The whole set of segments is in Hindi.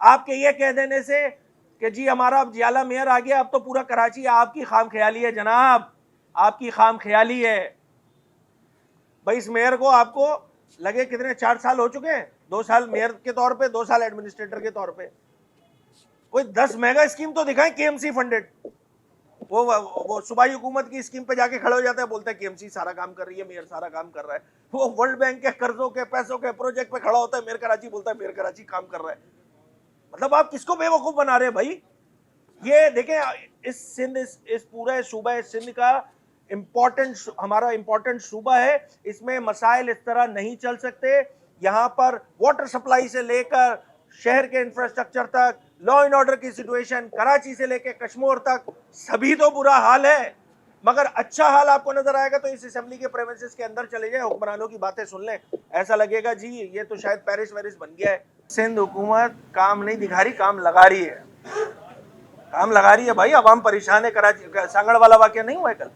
आपके ये कह देने से कि जी हमारा अब जियाला मेयर आ गया, अब तो पूरा कराची आपकी खाम ख्याली है जनाब, आपकी खाम ख्याली है भाई। इस मेयर को आपको लगे कितने 4 साल हो चुके हैं, 2 साल मेयर के तौर पे, 2 साल एडमिनिस्ट्रेटर के तौर पे। कोई 10 मेगा स्कीम तो दिखाएं केएमसी फंडेड। वो सूबाई हुकूमत की स्कीम पे जाके खड़े हो जाते हैं, बोलते हैं केएमसी सारा काम कर रही है, मेयर सारा काम कर रहा है। वो वर्ल्ड बैंक के कर्जों के पैसों के प्रोजेक्ट पे खड़ा होता है मेयर कराची, बोलता है मेयर कराची काम कर रहा है। मतलब आप किसको बेवकूफ बना रहे हैं भाई। ये देखें, इस सिंध इस पूरे सूबा सिंध का हमारा इंपॉर्टेंट सूबा है, इसमें मसाइल इस तरह नहीं चल सकते। यहाँ पर वाटर सप्लाई से लेकर शहर के इंफ्रास्ट्रक्चर तक, लॉ एंड ऑर्डर की सिचुएशन कराची से लेकर कश्मीर तक, सभी तो बुरा हाल है। मगर अच्छा हाल आपको नजर आएगा तो इस असेंबली के प्रेमिसेस के अंदर चले जाए, हुक्मरानों की बातें सुन लें, ऐसा लगेगा जी ये तो शायद पेरिस वेरिस बन गया है। सिंध हुकूमत काम नहीं दिखा रही, काम लगा रही है, काम लगा रही है भाई। अवाम परेशान है। कराची सांगड़ वाला वाकया नहीं हुआ है कल?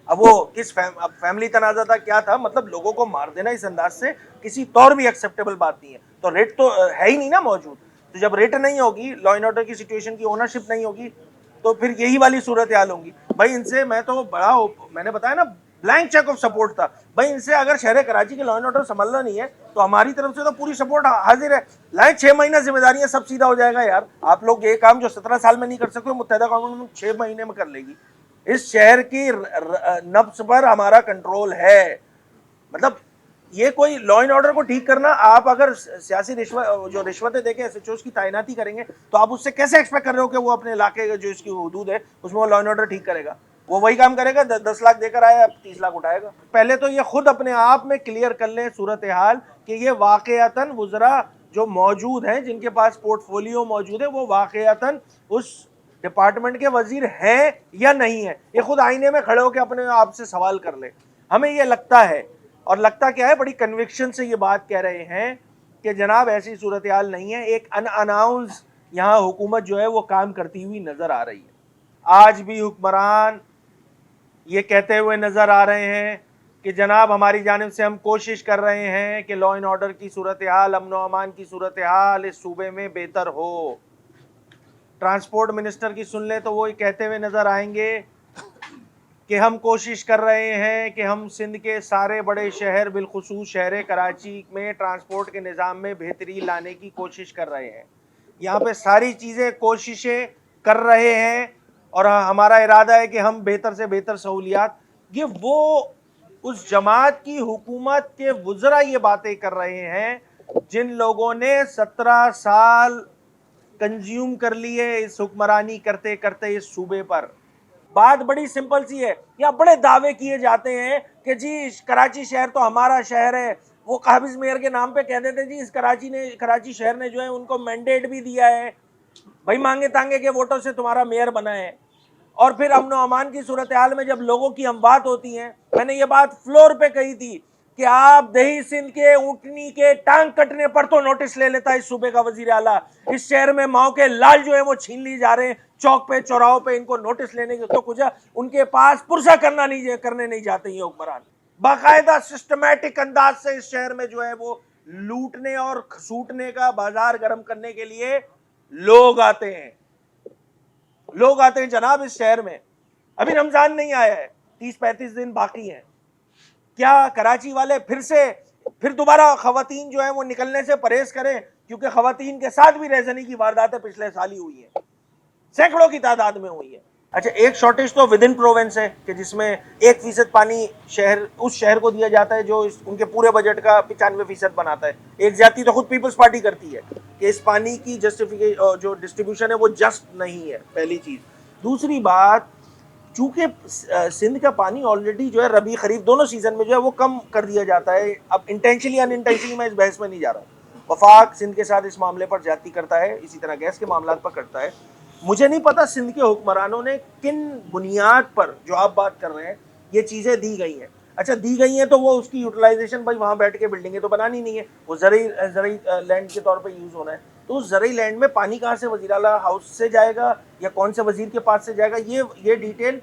अब वो किस अब फैमिली तनाजा था, क्या था, मतलब लोगों को मार देना इस अंदाज से किसी तौर भी एक्सेप्टेबल बात नहीं है। तो रेट तो है ही नहीं ना मौजूद। तो जब रेट नहीं होगी, लॉ एंड ऑर्डर की सिचुएशन की ओनरशिप नहीं होगी, तो फिर यही वाली सूरत हाल होंगी भाई। इनसे मैं तो बड़ा, मैंने बताया ना, ब्लैंक चेक ऑफ सपोर्ट था भाई। इनसे अगर शहर कराची के लॉ एंड ऑर्डर संभलना नहीं है तो हमारी तरफ से तो पूरी सपोर्ट हाजिर है। लाए 6 महीना जिम्मेदारियां, सब सीधा हो जाएगा यार। आप लोग ये काम जो 17 साल में नहीं कर सकते, मुत्तहिदा कौम में 6 महीने में कर लेगी। इस शहर की नब्ज पर हमारा कंट्रोल है। मतलब ये कोई लॉ एंड ऑर्डर को ठीक करना, आप अगर सियासी रिश्वतें देके एसएचओस की तैनाती करेंगे तो आप उससे कैसे एक्सपेक्ट कर रहे हो कि वो अपने इलाके जो इसकी हुदूद है उसमें वो लॉ एंड ऑर्डर ठीक करेगा? वो वही काम करेगा, 10 लाख देकर आया, 30 लाख उठाएगा। पहले तो ये खुद अपने आप में क्लियर कर लें सूरत हाल कि ये वाकयातन वुज़रा जो मौजूद हैं, जिनके पास पोर्टफोलियो मौजूद है, वो वाकयातन उस डिपार्टमेंट के वजीर हैं या नहीं है। ये खुद आईने में खड़े होकर अपने आप से सवाल कर ले। हमें ये लगता है, और लगता क्या है, बड़ी कन्विक्शन से ये बात कह रहे हैं कि जनाब ऐसी सूरत हाल नहीं है। एक अनअनाउंस यहाँ हुकूमत जो है वो काम करती हुई नजर आ रही है। आज भी हुक्मरान ये कहते हुए नजर आ रहे हैं कि जनाब हमारी जानिब से हम कोशिश कर रहे हैं कि लॉ एंड ऑर्डर की सूरत हाल, अमन व अमान की सूरत हाल इस सूबे में बेहतर हो। ट्रांसपोर्ट मिनिस्टर की सुन ले तो वो कहते हुए नजर आएंगे कि हम कोशिश कर रहे हैं कि हम सिंध के सारे बड़े शहर, बिलखुसूस शहर कराची में ट्रांसपोर्ट के निज़ाम में बेहतरी लाने की कोशिश कर रहे हैं। यहाँ पे सारी चीज़ें कोशिशें कर रहे हैं और हमारा इरादा है कि हम बेहतर से बेहतर सहूलियात, ये वो उस जमात की हुकूमत के वुज़रा ये बातें कर रहे हैं जिन लोगों ने 17 साल कंज्यूम कर लिए इस हुक्मरानी करते करते इस सूबे पर। बात बड़ी सिंपल सी है। यहाँ बड़े दावे किए जाते हैं कि जी कराची शहर तो हमारा शहर है। वो काबिज मेयर के नाम पे कह देते जी इस कराची शहर ने जो है उनको मैंडेट भी दिया है भाई, मांगे तांगे के वोटों से तुम्हारा मेयर बना है। और फिर अमन व अमान की सूरत हाल में जब लोगों की हम बात होती है, मैंने ये बात फ्लोर पे कही थी कि आप दही सिंध के ऊँटनी के टांग कटने पर तो नोटिस ले लेता है इस सूबे का वजीर आला। इस शहर में माओ के लाल जो है वो छीन ली जा रहे हैं, चौक पे चौराहों पे इनको नोटिस लेने की तो कुछ उनके पास पुरसा करने नहीं जाते ये हुक्मरान। बाकायदा सिस्टमैटिक अंदाज से इस शहर में जो है वो लूटने और खसूटने का बाजार गर्म करने के लिए लोग आते हैं जनाब। इस शहर में अभी रमजान नहीं आया है, 30-35 दिन बाकी हैं। क्या कराची वाले फिर दोबारा खवातीन जो है वो निकलने से परहेज करें? क्योंकि खवातीन के साथ भी रेजनी की वारदातें पिछले साल ही हुई है, सैकड़ों की तादाद में हुई है। अच्छा, एक शॉर्टेज तो विद इन प्रोविंस है कि जिसमें 1% पानी उस शहर को दिया जाता है जो उनके पूरे बजट का 95% बनाता है। एक ज्यादती तो खुद पीपल्स पार्टी करती है कि इस पानी की जो डिस्ट्रीब्यूशन है वो जस्ट नहीं है, पहली चीज। दूसरी बात, चूंकि सिंध का पानी ऑलरेडी जो है रबी खरीफ दोनों सीजन में जो है वो कम कर दिया जाता है। अब इंटेंशनली अनइंटेंशनली मैं इस बहस में नहीं जा रहा हूँ, वफाक सिंध के साथ इस मामले पर ज्यादती करता है, इसी तरह गैस के मामला पर करता है। मुझे नहीं पता सिंध के हुक्मरानों ने किन बुनियाद पर जो आप बात कर रहे हैं ये चीज़ें दी गई हैं। अच्छा, दी गई हैं तो वो उसकी यूटिलाइजेशन भाई वहाँ बैठ के बिल्डिंगें तो बनानी नहीं है, वो ज़रूरी लैंड के तौर पे यूज़ होना है। तो उस ज़रूरी लैंड में पानी कहाँ से वज़ीर आला हाउस से जाएगा या कौन से वज़ीर के पास से जाएगा, ये डिटेल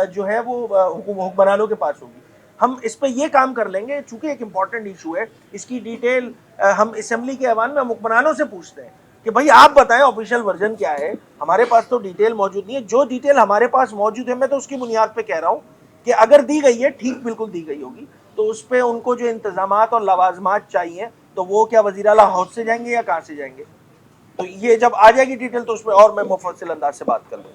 जो है वो हुक्मरानों के पास होगी। हम इस पर ये काम कर लेंगे, चूँकि एक इम्पॉर्टेंट इशू है, इसकी डिटेल हम असेंबली के ऐवान में हुक्मरानों से पूछते हैं। कि भाई आप बताएं ऑफिशियल वर्जन क्या है, हमारे पास तो डिटेल मौजूद नहीं है। जो डिटेल हमारे पास मौजूद है मैं तो उसकी बुनियाद पे कह रहा हूं कि अगर दी गई है, ठीक बिल्कुल दी गई होगी, तो उस पर उनको जो इंतजामात और लवाजमात चाहिए तो वो क्या वज़ीर आला हाउस से जाएंगे या कहां से जाएंगे? तो ये जब आ जाएगी डिटेल तो उस पर और मैं मुफस्सिल अंदाज से बात कर लूँगा।